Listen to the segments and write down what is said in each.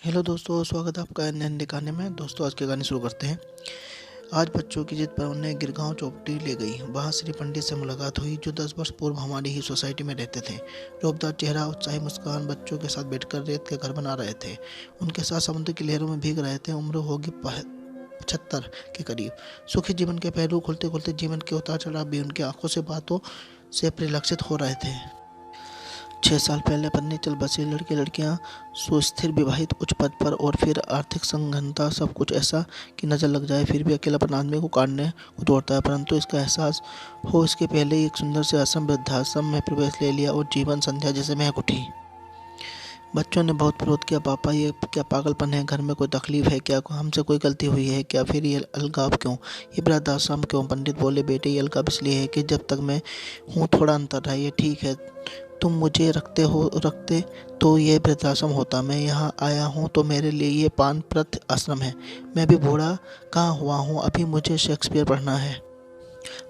Hello दोस्तों, स्वागत है आपका नए गाने में। दोस्तों, आज के गाने शुरू करते हैं। आज बच्चों की जिद पर उन्हें गिरगांव चौपटी ले गई। वहां श्री पंडित से मुलाकात हुई, जो 10 वर्ष पूर्व हमारी ही सोसाइटी में रहते थे। रोबदार चेहरा, उत्साही मुस्कान, बच्चों के साथ बैठकर रेत के घर बना रहे थे। उनके साथ समुद्र की लहरों में भीग रहे थे। उम्र होगी 75 के करीब। सुखी जीवन के पहलू खुलते खुलते जीवन के उतार चढ़ाव भी उनकी आंखों से बातों से परिलक्षित हो रहे थे। 6 साल पहले पत्नी चल बसी, लड़के लड़कियां सुस्थिर, विवाहित, उच्च पद पर, और फिर आर्थिक संघनता, सब कुछ ऐसा कि नजर लग जाए। फिर भी अकेलापन आदमी को काटने को दौड़ता है। परंतु इसका एहसास हो इसके पहले ही एक सुंदर से आश्रम वृद्धाश्रम में प्रवेश ले लिया और जीवन संध्या जैसे महक उठी। बच्चों ने बहुत विरोध किया। पापा, ये क्या पागलपन है? घर में कोई तकलीफ है क्या? हमसे कोई गलती हुई है क्या? फिर ये अलगाव क्यों? ये वृद्धाश्रम क्यों? पंडित बोले, बेटे, ये अलगाव इसलिए है कि जब तक मैं हूँ थोड़ा अंतर है। ये ठीक है, तुम मुझे रखते तो ये वृद्धाश्रम होता। मैं यहाँ आया हूँ तो मेरे लिए ये पानप्रथ आश्रम है। मैं भी बूढ़ा कहाँ हुआ हूँ, अभी मुझे शेक्सपियर पढ़ना है।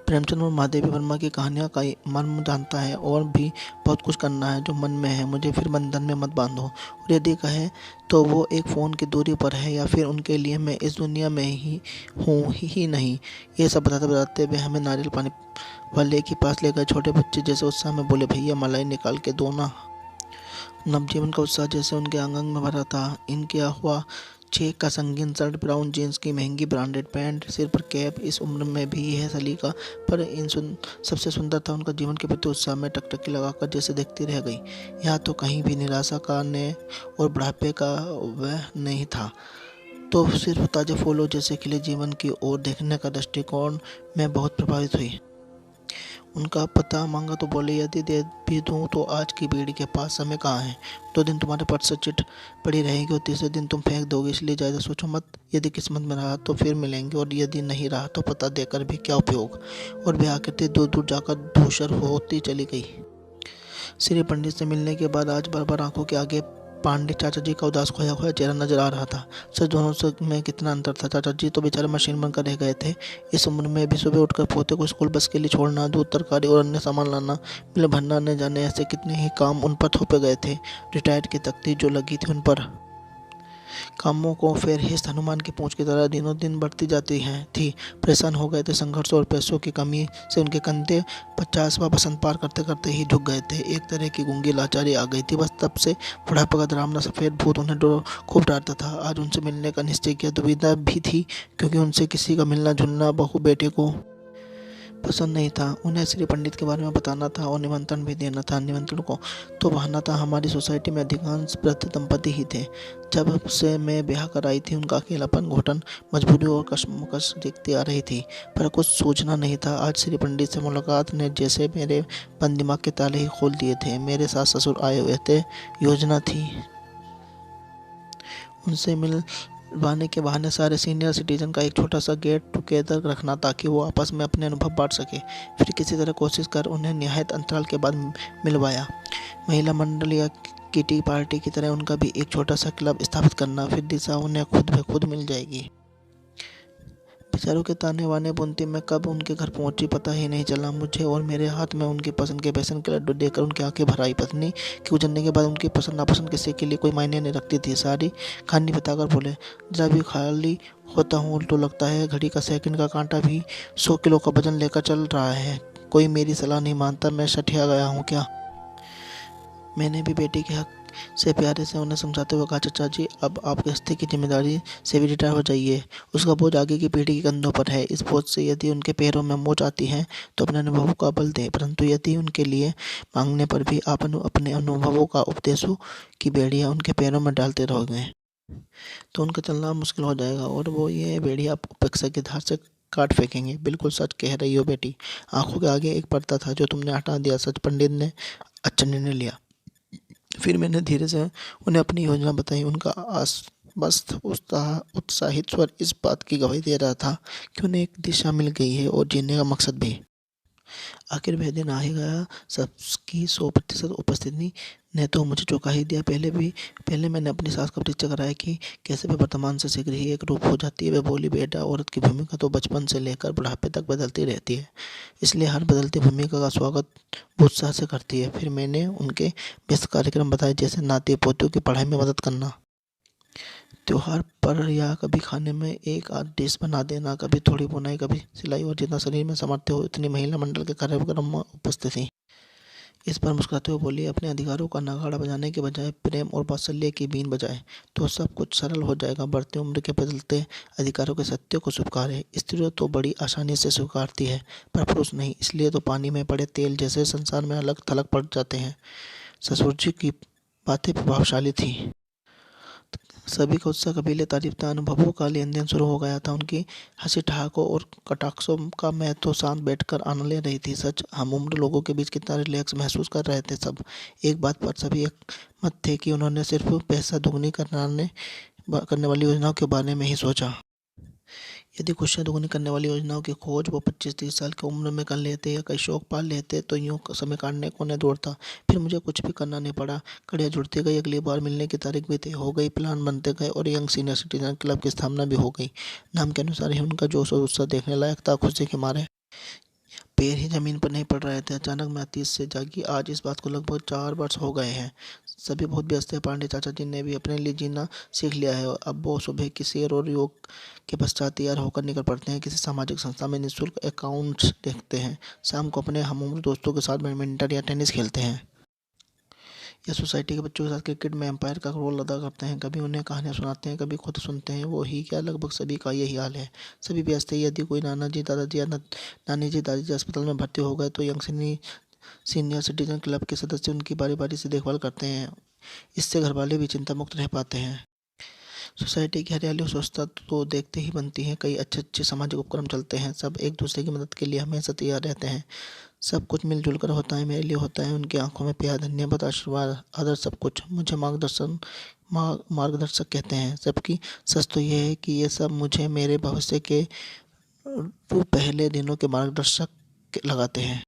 प्रेमचंद और महादेवी वर्मा की कहानियाँ का मर्म जानता है, और भी बहुत कुछ करना है जो मन में है। मुझे फिर बंधन में मत बांधो। और यदि कहे तो वो एक फ़ोन की दूरी पर है, या फिर उनके लिए मैं इस दुनिया में ही हूँ ही नहीं। ये सब बताते बताते वे हमें नारियल पानी वाले के पास ले गए। छोटे बच्चे जैसे उत्साह में बोले, भैया मलाई निकाल के दो ना। नवजीवन का उत्साह जैसे उनके अंग अंग में भरा था। इनके हुआ चेक का संगीन शर्ट, ब्राउन जीन्स की महंगी ब्रांडेड पैंट, सिर पर कैप। इस उम्र में भी यह सलीका, पर सबसे सुंदर था उनका जीवन के प्रति उत्साह। में टकटकी लगाकर जैसे देखती रह गई। यहाँ तो कहीं भी निराशा का ने और बुढ़ापे का वह नहीं था, तो सिर्फ ताजे फूलों जैसे खिले जीवन की ओर देखने का दृष्टिकोण में बहुत प्रभावित हुई। उनका पता मांगा तो बोले, यदि दे भी दूँ तो आज की पीढ़ी के पास समय कहाँ है। 2 दिन तुम्हारे पर्स से चिट पड़ी रहेगी और तीसरे दिन तुम फेंक दोगे, इसलिए ज़्यादा सोचो मत। यदि किस्मत में रहा तो फिर मिलेंगे, और यदि नहीं रहा तो पता देकर भी क्या उपयोग। और ब्याह करते दूर दूर जाकर धूसर होती चली गई। श्री पंडित से मिलने के बाद आज बार बार आंखों के आगे पांडे चाचा जी का उदास खोया खोया चेहरा नजर आ रहा था। सच, दोनों से में कितना अंतर था। चाचा जी तो बेचारे मशीन बनकर रह गए थे। इस उम्र में भी सुबह उठकर पोते को स्कूल बस के लिए छोड़ना, दूध, तरकारी और अन्य सामान लाना, बिल भरना, न जाने ऐसे कितने ही काम उन पर थोपे गए थे। रिटायर्ड की तख्ती जो लगी थी उन पर कामों को फिर हिस्त हनुमान की पूंछ की तरह दिनों दिन बढ़ती जाती थी। परेशान हो गए थे। संघर्ष और पैसों की कमी से उनके कंधे 50वां बसंत पार करते करते ही झुक गए थे। एक तरह की गूंगी लाचारी आ गई थी। बस तब से बुढ़ापा का डरावना सफ़ेद भूत उन्हें खूब डांटता था। आज उनसे मिलने का निश्चय किया। दुविधा भी थी, क्योंकि उनसे किसी का मिलना जुलना बहू बेटे को पसंद नहीं था। उन्हें श्री पंडित के बारे में बताना था और निमंत्रण भी देना था। निमंत्रण को तो बहाना था। हमारी सोसाइटी में अधिकांश वृद्ध दंपति ही थे। जब से मैं ब्याह कर आई थी, उनका अकेलापन, घुटन, मजबूरी और कशमकश दिखती आ रही थी, पर कुछ सूझना नहीं था। आज श्री पंडित से मुलाकात ने जैसे मेरे बंद दिमाग के ताले ही खोल दिए थे। मेरे सास ससुर आए हुए थे। योजना थी उनसे मिलवाने के बहाने सारे सीनियर सिटीजन का एक छोटा सा गेट टुगेदर रखना, ताकि वो आपस में अपने अनुभव बांट सके। फिर किसी तरह कोशिश कर उन्हें निहायत अंतराल के बाद मिलवाया। महिला मंडल या किटी पार्टी की तरह उनका भी एक छोटा सा क्लब स्थापित करना। फिर दिशा उन्हें खुद ब खुद मिल जाएगी। बेचारों के ताने वाने बुनती मैं कब उनके घर पहुंची पता ही नहीं चला। मुझे और मेरे हाथ में उनकी पसंद के बेसन के लड्डू देखकर उनकी आंखें भर आई। पत्नी के गुजरने के बाद उनकी पसंद नापसंद किसी के लिए कोई मायने नहीं रखती थी। सारी खानी बताकर बोले, जरा भी खाली होता हूँ तो लगता है घड़ी का सेकंड का कांटा भी 100 किलो का वजन लेकर चल रहा है। कोई मेरी सलाह नहीं मानता। मैं सठिया गया हूँ क्या? मैंने भी बेटी के हक से प्यारे से उन्हें समझाते हुए कहा, चाचा जी, अब आप गृहस्थी की जिम्मेदारी से भी रिटायर हो जाइए। उसका बोझ आगे की पीढ़ी के कंधों पर है। इस बोझ से यदि उनके पैरों में मोच आती है तो अपने अनुभवों का बल दें, परंतु यदि उनके लिए मांगने पर भी आप अपने अनुभवों का उपदेशों की बेड़ियां उनके पैरों में डालते रहोगे तो उनका चलना मुश्किल हो जाएगा, और वो ये बेड़ियां उपेक्षा की धार से काट फेंकेंगे। बिल्कुल सच कह रही हो बेटी। आंखों के आगे एक पर्दा था जो तुमने हटा दिया। सच, पंडित ने अच्छा निर्णय लिया। फिर मैंने धीरे से उन्हें अपनी योजना बताई। उनका आश्वस्त उत्साहित स्वर इस बात की गवाही दे रहा था कि उन्हें एक दिशा मिल गई है और जीने का मकसद भी। आखिर वह दिन आ ही गया। सबकी 100% उपस्थिति ने तो मुझे चौंका ही दिया। पहले मैंने अपनी सास का परिचय कराया कि कैसे वे वर्तमान से शीघ्र ही एक रूप हो जाती है। वह बोली, बेटा, औरत की भूमिका तो बचपन से लेकर बुढ़ापे तक बदलती रहती है, इसलिए हर बदलती भूमिका का स्वागत उत्साह से करती है। फिर मैंने उनके व्यस्त कार्यक्रम बताए, जैसे नाती पोतियों की पढ़ाई में मदद करना, त्योहार पर या कभी खाने में एक आध डिश बना देना, कभी थोड़ी बुनाई, कभी सिलाई, और जितना शरीर में सामर्थ्य हो उतनी महिला मंडल के कार्यक्रम में उपस्थित थी। इस पर मुस्कुराते हुए बोली, अपने अधिकारों का नगाड़ा बजाने के बजाय प्रेम और वात्सल्य की बीन बजाए तो सब कुछ सरल हो जाएगा। बढ़ती उम्र के बदलते अधिकारों के सत्य को स्वीकारे। स्त्री तो बड़ी आसानी से स्वीकारती है, पर पुरुष नहीं, इसलिए तो पानी में पड़े तेल जैसे संसार में अलग थलग पड़ जाते हैं। ससुर जी की बातें प्रभावशाली थी। सभी का उत्साह, कबीले तारीफ था, अनुभवों का लेन देन शुरू हो गया था। उनकी हंसी ठहाकों और कटाक्षों का मैं तो शांत बैठकर आनंद ले रही थी। सच, हम उम्र लोगों के बीच कितना रिलैक्स महसूस कर रहे थे सब। एक बात पर सभी एक मत थे कि उन्होंने सिर्फ पैसा दुगनी करने वाली योजनाओं के बारे में ही सोचा। यदि खुशियाँ दोगुनी करने वाली योजनाओं की खोज वो 25-30 साल की उम्र में कर लेते या कई शौक पाल लेते तो यूँ समय काटने को न दौड़ता। फिर मुझे कुछ भी करना नहीं पड़ा। कड़ियाँ जुड़ती गई, अगली बार मिलने की तारीख भी तय हो गई, प्लान बनते गए और यंग सीनियर सिटीजन क्लब की स्थापना भी हो गई। नाम के अनुसार ही उनका जोश और उत्साह देखने लायक था। खुशी के मारे पैर ही जमीन पर नहीं पड़ रहे थे। अचानक मैं अतीत से जागी। आज इस बात को लगभग 4 वर्ष हो गए हैं। सभी बहुत व्यस्त है। पांडे चाचा जी ने भी अपने लिए जीना सीख लिया है। अब वो सुबह की सैर और योग के पश्चात तैयार होकर निकल पड़ते हैं। किसी सामाजिक संस्था में निःशुल्क अकाउंट्स देखते हैं। शाम को अपने हम उम्र दोस्तों के साथ बैडमिंटन या टेनिस खेलते हैं या सोसाइटी के बच्चों के साथ क्रिकेट में एम्पायर का रोल अदा करते हैं। कभी उन्हें कहानियाँ सुनाते हैं, कभी खुद सुनते हैं। वो ही क्या, लगभग सभी का यही हाल है। सभी व्यस्त है। यदि कोई नाना जी, दादाजी या नानी जी, दादी जी अस्पताल में भर्ती हो गए तो यंग सीनियर सिटीजन क्लब के सदस्य उनकी बारी बारी से देखभाल करते हैं। इससे घर वाले भी चिंता मुक्त रह पाते हैं। सोसाइटी की हरियाली और स्वच्छता तो देखते ही बनती है। कई अच्छे अच्छे सामाजिक उपक्रम चलते हैं। सब एक दूसरे की मदद के लिए हमेशा तैयार रहते हैं। सब कुछ मिलजुल कर होता है, मेरे लिए होता है। उनकी आंखों में प्यार, धन्यवाद, आशीर्वाद, आदर, सब कुछ मुझे मार्गदर्शक कहते हैं। जबकि सच तो यह है कि ये सब मुझे मेरे भविष्य के पहले दिनों के मार्गदर्शक लगाते हैं।